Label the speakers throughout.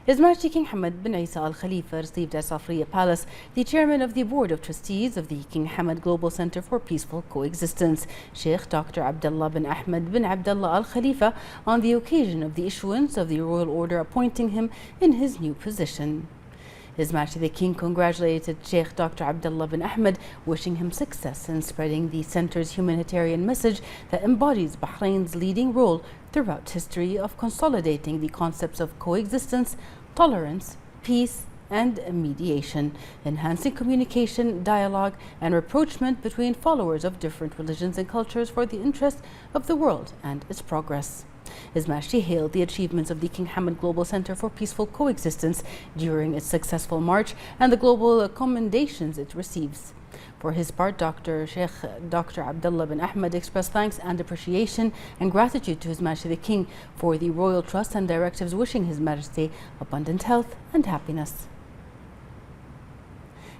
Speaker 1: His Majesty King Hamad bin Isa Al Khalifa received at Safriya Palace the chairman of the Board of Trustees of the King Hamad Global Center for Peaceful Coexistence, Sheikh Dr. Abdullah bin Ahmed bin Abdullah Al Khalifa, on the occasion of the issuance of the royal order appointing him in his new position. His Majesty the King congratulated Sheikh Dr. Abdullah bin Ahmed, wishing him success in spreading the center's humanitarian message that embodies Bahrain's leading role throughout history of consolidating the concepts of coexistence, tolerance, peace, and mediation, enhancing communication, dialogue, and rapprochement between followers of different religions and cultures for the interest of the world and its progress. His Majesty hailed the achievements of the King Hamad Global Center for Peaceful Coexistence during its successful march and the global commendations it receives. For his part, Sheikh Dr. Abdullah bin Ahmed expressed thanks and appreciation and gratitude to His Majesty the King for the royal trust and directives, wishing His Majesty abundant health and happiness.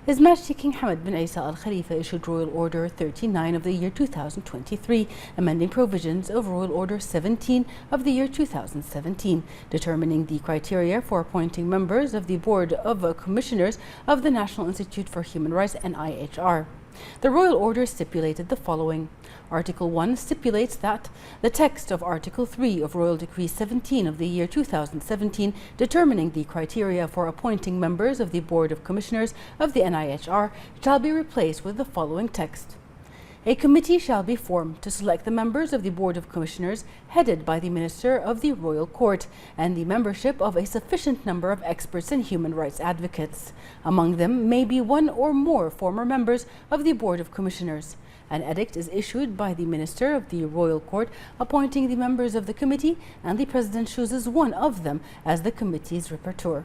Speaker 1: His Majesty King Hamad bin Isa Al Khalifa issued Royal Order 39 of the year 2023, amending provisions of Royal Order 17 of the year 2017, determining the criteria for appointing members of the Board of Commissioners of the National Institute for Human Rights (NIHR). The Royal Order stipulated the following. Article 1 stipulates that the text of Article 3 of Royal Decree 17 of the year 2017, determining the criteria for appointing members of the Board of Commissioners of the NIHR, shall be replaced with the following text. A committee shall be formed to select the members of the Board of Commissioners, headed by the Minister of the Royal Court, and the membership of a sufficient number of experts and human rights advocates. Among them may be one or more former members of the Board of Commissioners. An edict is issued by the Minister of the Royal Court appointing the members of the committee, and the President chooses one of them as the committee's rapporteur.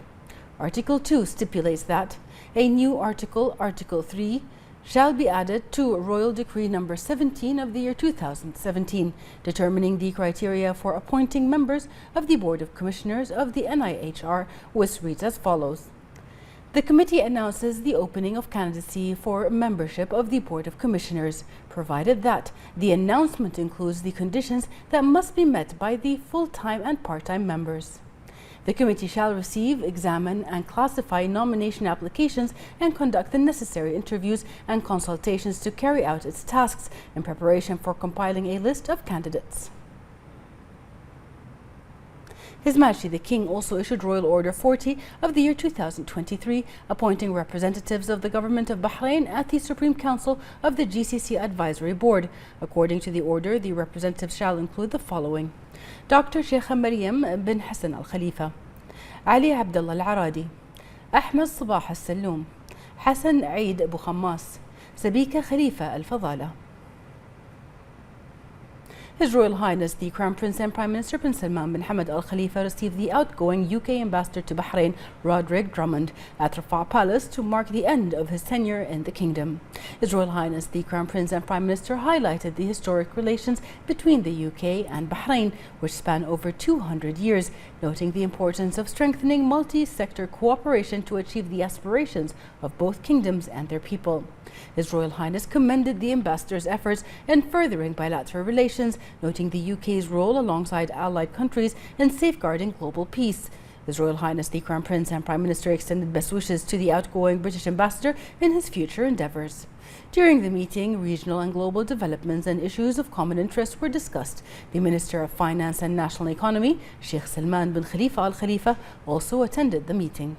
Speaker 1: Article 2 stipulates that a new article, Article 3, shall be added to Royal Decree number 17 of the year 2017, determining the criteria for appointing members of the Board of Commissioners of the NIHR, which reads as follows. The committee announces the opening of candidacy for membership of the Board of Commissioners, provided that the announcement includes the conditions that must be met by the full-time and part-time members. The committee shall receive, examine, and classify nomination applications and conduct the necessary interviews and consultations to carry out its tasks in preparation for compiling a list of candidates. His Majesty the King also issued Royal Order 40 of the year 2023, appointing representatives of the Government of Bahrain at the Supreme Council of the GCC Advisory Board. According to the order, the representatives shall include the following. Dr. Sheikh Maryam bin Hassan Al Khalifa, Ali Abdullah Al Aradi, Ahmed Sabah Al Salloum, Hassan Eid Abu Khammas, Sabika Khalifa Al Fadala. His Royal Highness the Crown Prince and Prime Minister Prince Salman bin Hamad Al Khalifa received the outgoing UK Ambassador to Bahrain, Roderick Drummond, at Rafah Palace to mark the end of his tenure in the kingdom. His Royal Highness the Crown Prince and Prime Minister highlighted the historic relations between the UK and Bahrain, which span over 200 years, noting the importance of strengthening multi-sector cooperation to achieve the aspirations of both kingdoms and their people. His Royal Highness commended the ambassador's efforts in furthering bilateral relations, noting the UK's role alongside allied countries in safeguarding global peace. His Royal Highness the Crown Prince and Prime Minister extended best wishes to the outgoing British ambassador in his future endeavours. During the meeting, regional and global developments and issues of common interest were discussed. The Minister of Finance and National Economy, Sheikh Salman bin Khalifa Al Khalifa, also attended the meeting.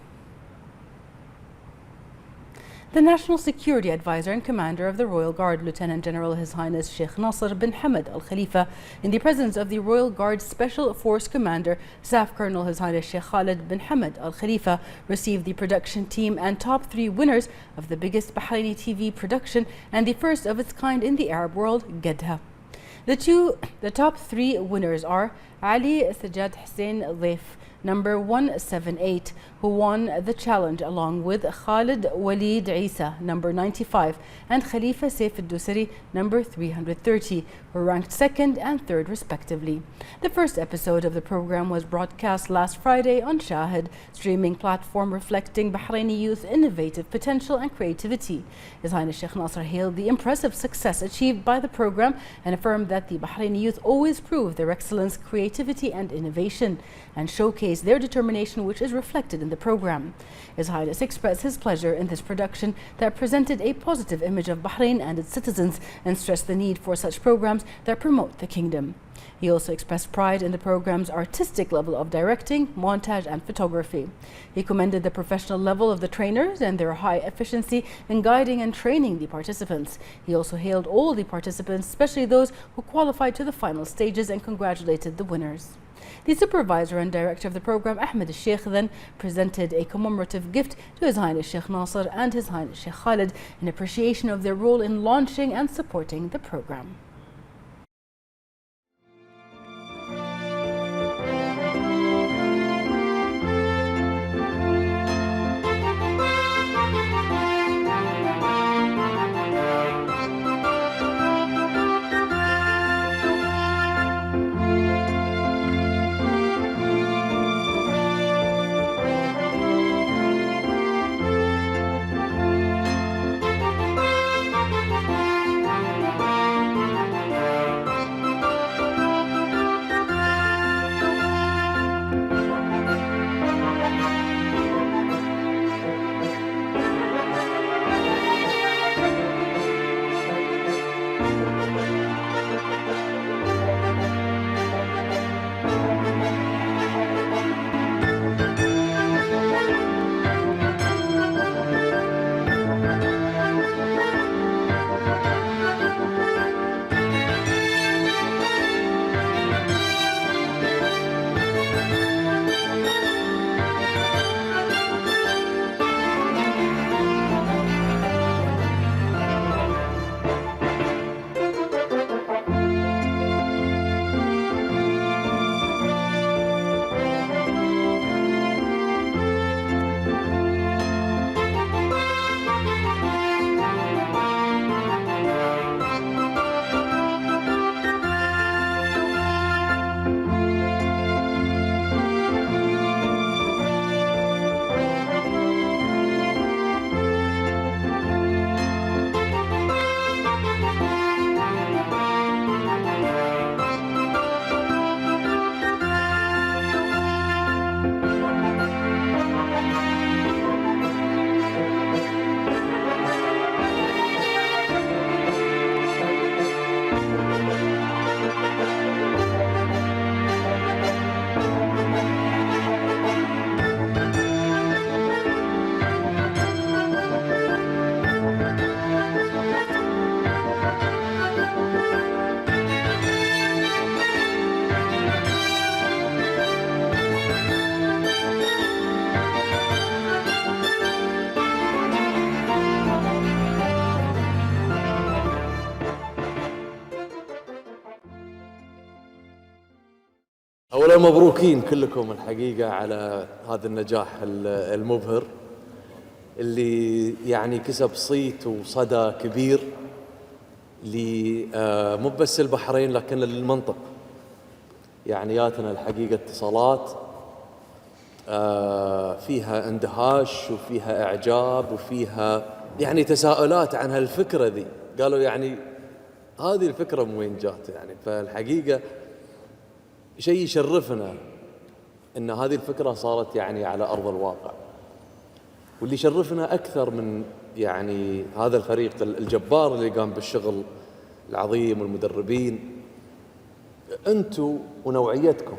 Speaker 1: The National Security Advisor and Commander of the Royal Guard, Lieutenant General His Highness Sheikh Nasser bin Hamad Al Khalifa, in the presence of the Royal Guard Special Force Commander, Staff Colonel His Highness Sheikh Khalid bin Hamad Al Khalifa, received the production team and top 3 winners of the biggest Bahraini TV production and the first of its kind in the Arab world, Gedha. The top 3 winners are Ali Sajjad Hussein Dhaif, number 178, who won the challenge, along with Khalid Walid Isa, number 95, and Khalifa Saif al-Dusari, number 330, were ranked 2nd and 3rd respectively. The first episode of the program was broadcast last Friday on Shahid, streaming platform reflecting Bahraini youth innovative potential and creativity. His Highness Sheikh Nasser hailed the impressive success achieved by the program and affirmed that the Bahraini youth always prove their excellence, creativity and innovation and showcase their determination, which is reflected in the program. His Highness expressed his pleasure in this production that presented a positive image of Bahrain and its citizens and stressed the need for such programs that promote the kingdom. He also expressed pride in the program's artistic level of directing, montage and photography. He commended the professional level of the trainers and their high efficiency in guiding and training the participants. He also hailed all the participants, especially those who qualified to the final stages, and congratulated the winners. The supervisor and director of the program, Ahmed al-Sheikh, then presented a commemorative gift to His Highness Sheikh Nasser and His Highness Sheikh Khalid in appreciation of their role in launching and supporting the program.
Speaker 2: أولا مبروكين كلكم الحقيقة على هذا النجاح المبهر اللي يعني كسب صيت وصدى كبير مو بس البحرين لكن للمنطقة. يعني ياتنا الحقيقة اتصالات فيها اندهاش وفيها إعجاب وفيها يعني تساؤلات عن هالفكرة ذي. قالوا يعني هذه الفكرة من وين جات يعني. فالحقيقة شيء يشرفنا إن هذه الفكرة صارت يعني على أرض الواقع. واللي يشرفنا أكثر من يعني هذا الفريق الجبار اللي قام بالشغل العظيم والمدربين، أنتوا ونوعيتكم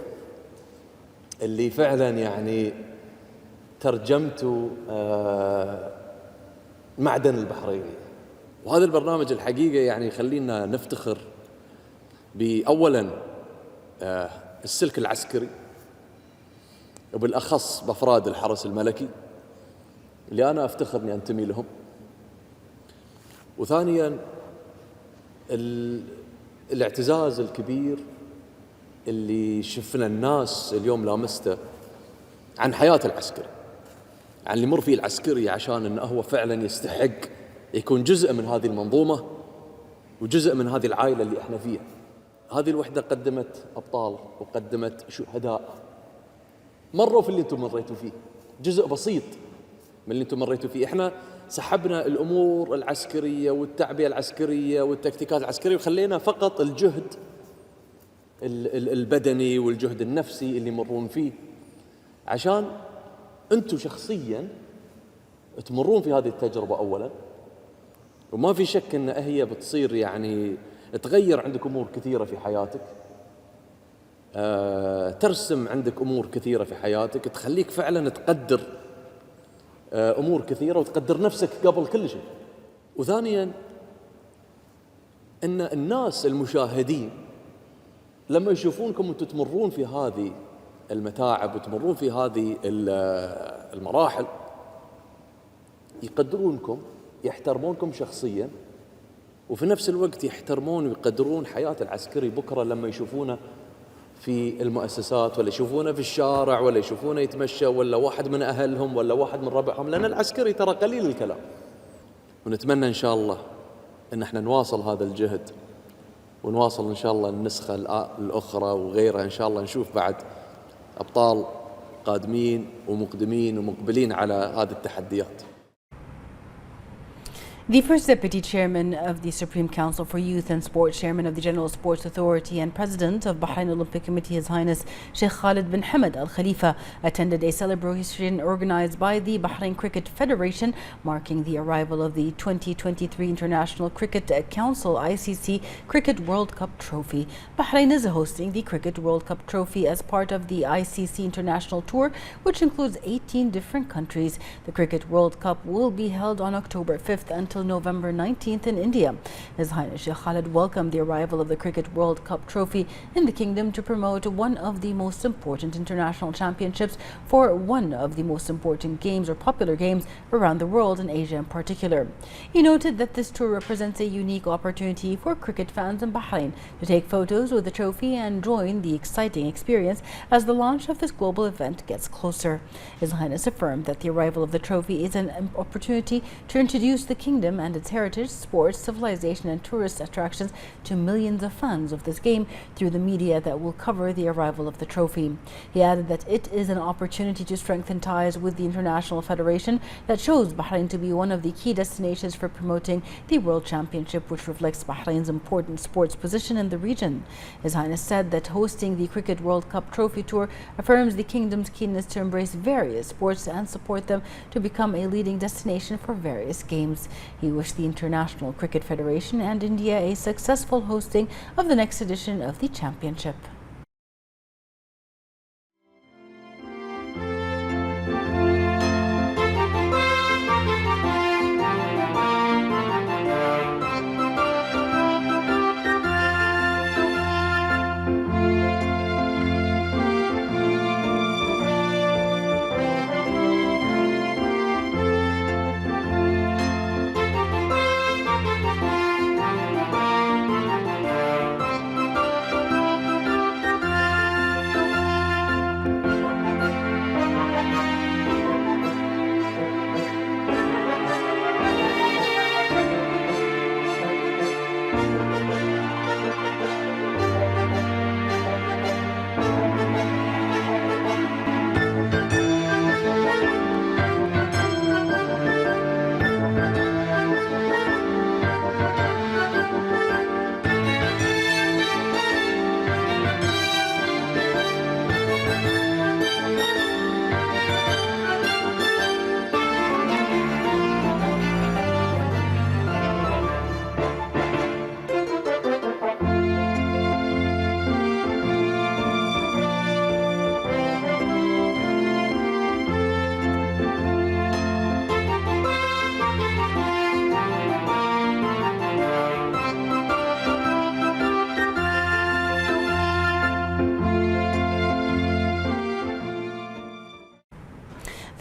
Speaker 2: اللي فعلا يعني ترجمتوا معدن البحريني. وهذا البرنامج الحقيقة يعني يخلينا نفتخر بأولا السلك العسكري وبالأخص بأفراد الحرس الملكي اللي أنا أفتخر أني أنتمي لهم. وثانيا الاعتزاز الكبير اللي شفنا الناس اليوم لامسته عن حياة العسكري، عن اللي مر فيه العسكري، عشان أنه هو فعلا يستحق يكون جزء من هذه المنظومة وجزء من هذه العائلة اللي احنا فيها. هذه الوحدة قدمت أبطال وقدمت شهداء مروا في اللي أنتم مريتوا فيه، جزء بسيط من اللي أنتم مريتوا فيه. إحنا سحبنا الأمور العسكرية والتعبئة العسكرية والتكتيكات العسكرية وخلينا فقط الجهد البدني والجهد النفسي اللي يمرون فيه، عشان أنتم شخصياً تمرون في هذه التجربة أولاً. وما في شك أن هي بتصير يعني تغير عندك أمور كثيرة في حياتك، ترسم عندك أمور كثيرة في حياتك، تخليك فعلاً تقدر أمور كثيرة وتقدر نفسك قبل كل شيء. وثانياً أن الناس المشاهدين لما يشوفونكم وانتم تمرون في هذه المتاعب وتمرون في هذه المراحل يقدرونكم، يحترمونكم شخصياً، وفي نفس الوقت يحترمون ويقدرون حياة العسكري بكرة لما يشوفونه في المؤسسات ولا يشوفونه في الشارع ولا يشوفونه يتمشى ولا واحد من أهلهم ولا واحد من ربعهم، لأن العسكري ترى قليل الكلام. ونتمنى إن شاء الله إن احنا نواصل هذا الجهد ونواصل إن شاء الله النسخة الأخرى وغيرها. إن شاء الله نشوف بعد أبطال قادمين ومقدمين ومقبلين على هذه التحديات.
Speaker 1: The first Deputy Chairman of the Supreme Council for Youth and Sport, Chairman of the General Sports Authority and President of Bahrain Olympic Committee, His Highness Sheikh Khalid bin Hamad Al Khalifa, attended a celebration organized by the Bahrain Cricket Federation marking the arrival of the 2023 International Cricket Council ICC Cricket World Cup Trophy. Bahrain is hosting the Cricket World Cup Trophy as part of the ICC International Tour, which includes 18 different countries. The Cricket World Cup will be held on October 5th until November 19th in India. His Highness Sheikh Khalid welcomed the arrival of the Cricket World Cup Trophy in the kingdom to promote one of the most important international championships for one of the most important games or popular games around the world, in Asia in particular. He noted that this tour represents a unique opportunity for cricket fans in Bahrain to take photos with the trophy and join the exciting experience as the launch of this global event gets closer. His Highness affirmed that the arrival of the trophy is an opportunity to introduce the kingdom and its heritage, sports, civilization and tourist attractions to millions of fans of this game through the media that will cover the arrival of the trophy. He added that it is an opportunity to strengthen ties with the International Federation that shows Bahrain to be one of the key destinations for promoting the World Championship, which reflects Bahrain's important sports position in the region. His Highness said that hosting the Cricket World Cup Trophy Tour affirms the kingdom's keenness to embrace various sports and support them to become a leading destination for various games. He wished the International Cricket Federation and India a successful hosting of the next edition of the championship.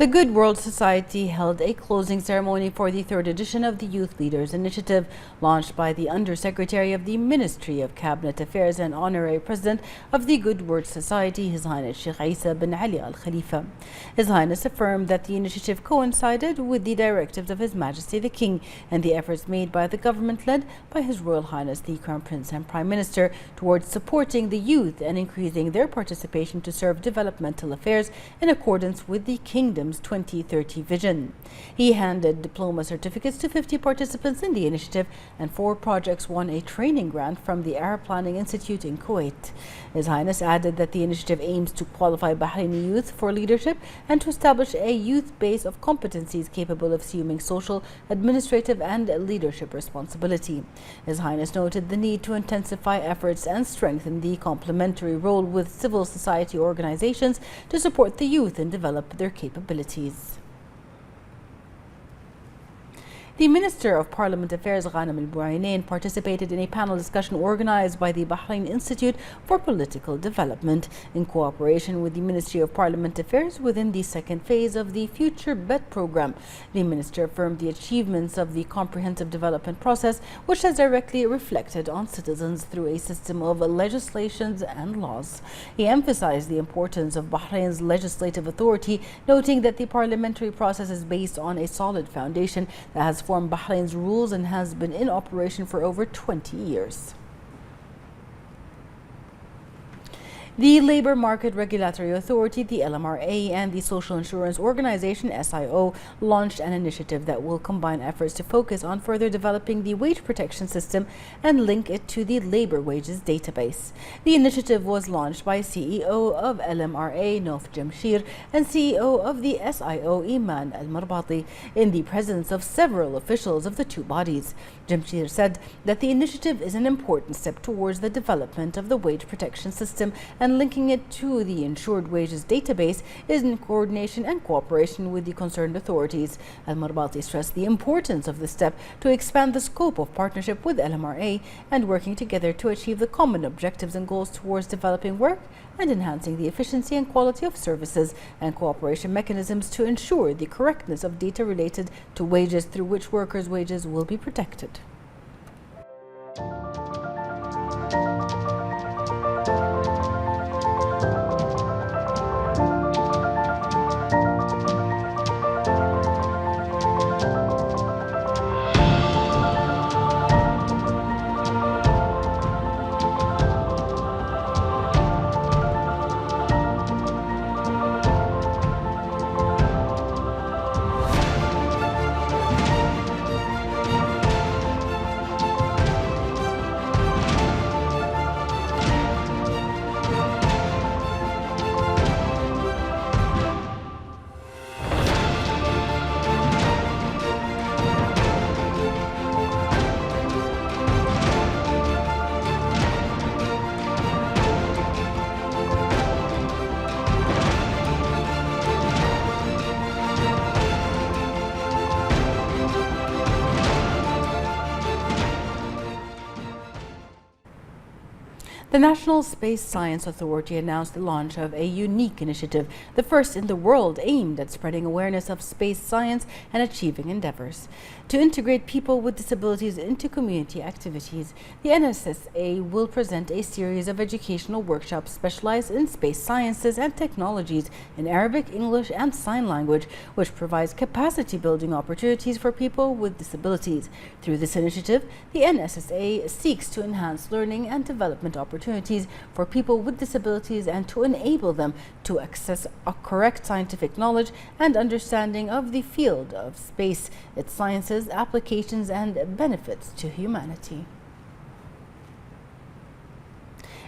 Speaker 1: The Good World Society held a closing ceremony for the third edition of the Youth Leaders Initiative, launched by the Undersecretary of the Ministry of Cabinet Affairs and Honorary President of the Good World Society, His Highness Sheikh Isa bin Ali Al Khalifa. His Highness affirmed that the initiative coincided with the directives of His Majesty the King and the efforts made by the government led by His Royal Highness the Crown Prince and Prime Minister towards supporting the youth and increasing their participation to serve developmental affairs in accordance with the Kingdom's 2030 vision. He handed diploma certificates to 50 participants in the initiative, and 4 projects won a training grant from the Arab Planning Institute in Kuwait. His Highness added that the initiative aims to qualify Bahraini youth for leadership and to establish a youth base of competencies capable of assuming social, administrative and leadership responsibility. His Highness noted the need to intensify efforts and strengthen the complementary role with civil society organizations to support the youth and develop their capabilities. The Minister of Parliament Affairs, Ghanem Al-Buainain, participated in a panel discussion organized by the Bahrain Institute for Political Development in cooperation with the Ministry of Parliament Affairs within the second phase of the Future Bet program. The Minister affirmed the achievements of the comprehensive development process, which has directly reflected on citizens through a system of legislations and laws. He emphasized the importance of Bahrain's legislative authority, noting that the parliamentary process is based on a solid foundation that has formed Bahrain's rules and has been in operation for over 20 years. The Labour Market Regulatory Authority, the LMRA, and the Social Insurance Organization, SIO, launched an initiative that will combine efforts to focus on further developing the wage protection system and link it to the labour wages database. The initiative was launched by CEO of LMRA, Nof Jamshir, and CEO of the SIO, Iman Al-Marbati, in the presence of several officials of the two bodies. Jamshir said that the initiative is an important step towards the development of the wage protection system, and linking it to the insured wages database is in coordination and cooperation with the concerned authorities. Al-Marbati stressed the importance of this step to expand the scope of partnership with LMRA and working together to achieve the common objectives and goals towards developing work and enhancing the efficiency and quality of services and cooperation mechanisms to ensure the correctness of data related to wages through which workers' wages will be protected. The National Space Science Authority announced the launch of a unique initiative, the first in the world aimed at spreading awareness of space science and achieving endeavors. To integrate people with disabilities into community activities, the NSSA will present a series of educational workshops specialized in space sciences and technologies in Arabic, English, and Sign Language, which provides capacity building opportunities for people with disabilities. Through this initiative, the NSSA seeks to enhance learning and development opportunities for people with disabilities and to enable them to access a correct scientific knowledge and understanding of the field of space, its sciences, applications, and benefits to humanity.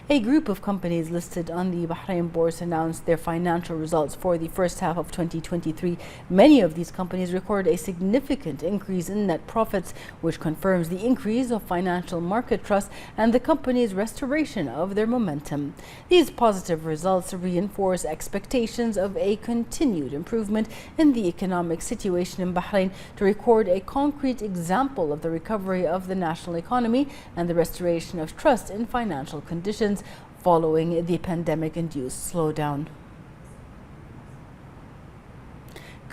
Speaker 1: A group of companies listed on the Bahrain Bourse announced their financial results for the first half of 2023. Many of these companies recorded a significant increase in net profits, which confirms the increase of financial market trust and the company's restoration of their momentum. These positive results reinforce expectations of a continued improvement in the economic situation in Bahrain to record a concrete example of the recovery of the national economy and the restoration of trust in financial conditions following the pandemic-induced slowdown.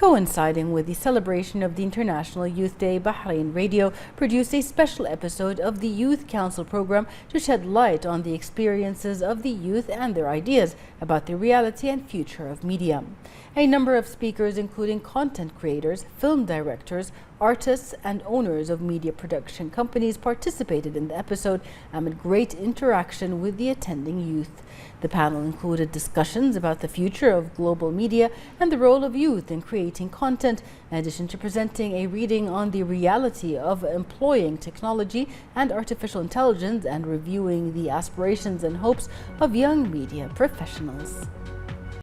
Speaker 1: Coinciding with the celebration of the International Youth Day, Bahrain Radio produced a special episode of the Youth Council program to shed light on the experiences of the youth and their ideas about the reality and future of media. A number of speakers, including content creators, film directors, artists, and owners of media production companies, participated in the episode amid great interaction with the attending youth. The panel included discussions about the future of global media and the role of youth in creating content, in addition to presenting a reading on the reality of employing technology and artificial intelligence and reviewing the aspirations and hopes of young media professionals.